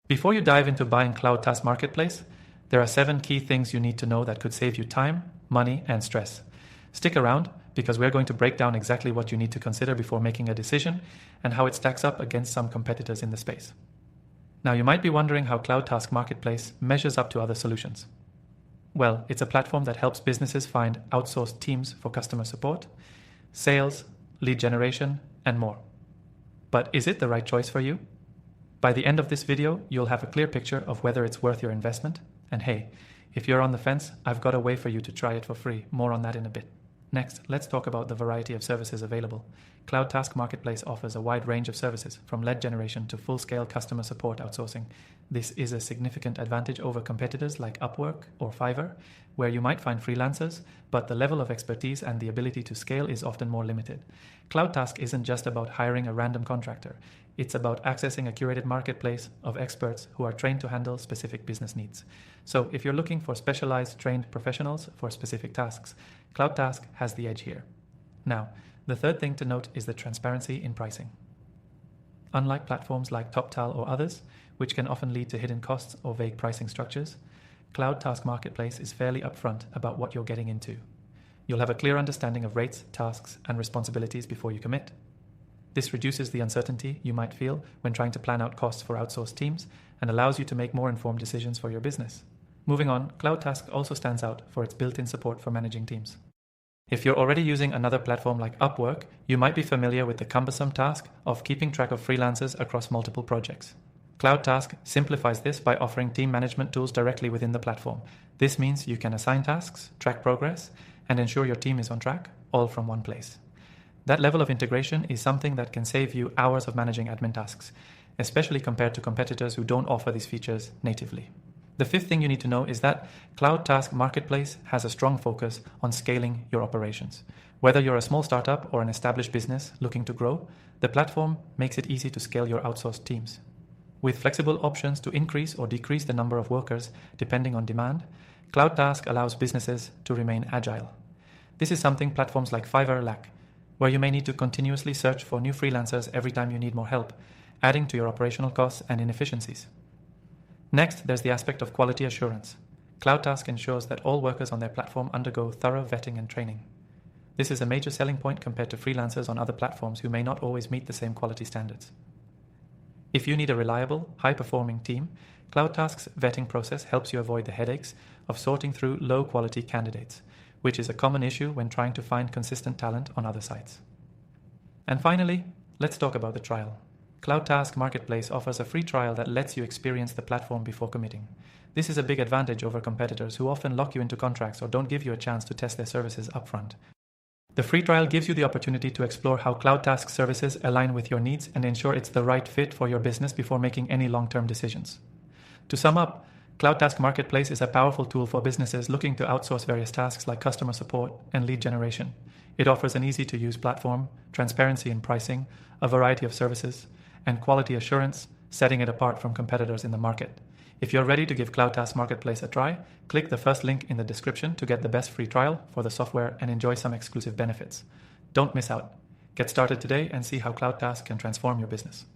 Before you dive into buying CloudTask Marketplace, there are 7 key things you need to know that could save you time, money, and stress. Stick around because we're going to break down exactly what you need to consider before making a decision and how it stacks up against some competitors in the space. Now, you might be wondering how CloudTask Marketplace measures up to other solutions. Well, it's a platform that helps businesses find outsourced teams for customer support, sales, lead generation, and more. But is it the right choice for you? By the end of this video, you'll have a clear picture of whether it's worth your investment. And hey, if you're on the fence, I've got a way for you to try it for free. More on that in a bit. Next, let's talk about the variety of services available. CloudTask Marketplace offers a wide range of services, from lead generation to full-scale customer support outsourcing. This is a significant advantage over competitors like Upwork or Fiverr, where you might find freelancers, but the level of expertise and the ability to scale is often more limited. CloudTask isn't just about hiring a random contractor. It's about accessing a curated marketplace of experts who are trained to handle specific business needs. So if you're looking for specialized trained professionals for specific tasks, CloudTask has the edge here. Now, the third thing to note is the transparency in pricing. Unlike platforms like TopTal or others, which can often lead to hidden costs or vague pricing structures, CloudTask Marketplace is fairly upfront about what you're getting into. You'll have a clear understanding of rates, tasks, and responsibilities before you commit. This reduces the uncertainty you might feel when trying to plan out costs for outsourced teams and allows you to make more informed decisions for your business. Moving on, CloudTask also stands out for its built-in support for managing teams. If you're already using another platform like Upwork, you might be familiar with the cumbersome task of keeping track of freelancers across multiple projects. CloudTask simplifies this by offering team management tools directly within the platform. This means you can assign tasks, track progress, and ensure your team is on track, all from one place. That level of integration is something that can save you hours of managing admin tasks, especially compared to competitors who don't offer these features natively. The fifth thing you need to know is that CloudTask Marketplace has a strong focus on scaling your operations. Whether you're a small startup or an established business looking to grow, the platform makes it easy to scale your outsourced teams. With flexible options to increase or decrease the number of workers depending on demand, CloudTask allows businesses to remain agile. This is something platforms like Fiverr lack, where you may need to continuously search for new freelancers every time you need more help, adding to your operational costs and inefficiencies. Next, there's the aspect of quality assurance. CloudTask ensures that all workers on their platform undergo thorough vetting and training. This is a major selling point compared to freelancers on other platforms who may not always meet the same quality standards. If you need a reliable, high-performing team, CloudTask's vetting process helps you avoid the headaches of sorting through low-quality candidates, which is a common issue when trying to find consistent talent on other sites. And finally, let's talk about the trial. CloudTask Marketplace offers a free trial that lets you experience the platform before committing. This is a big advantage over competitors who often lock you into contracts or don't give you a chance to test their services upfront. The free trial gives you the opportunity to explore how CloudTask services align with your needs and ensure it's the right fit for your business before making any long-term decisions. To sum up, CloudTask Marketplace is a powerful tool for businesses looking to outsource various tasks like customer support and lead generation. It offers an easy-to-use platform, transparency in pricing, a variety of services, and quality assurance, setting it apart from competitors in the market. If you're ready to give CloudTask Marketplace a try, click the first link in the description to get the best free trial for the software and enjoy some exclusive benefits. Don't miss out. Get started today and see how CloudTask can transform your business.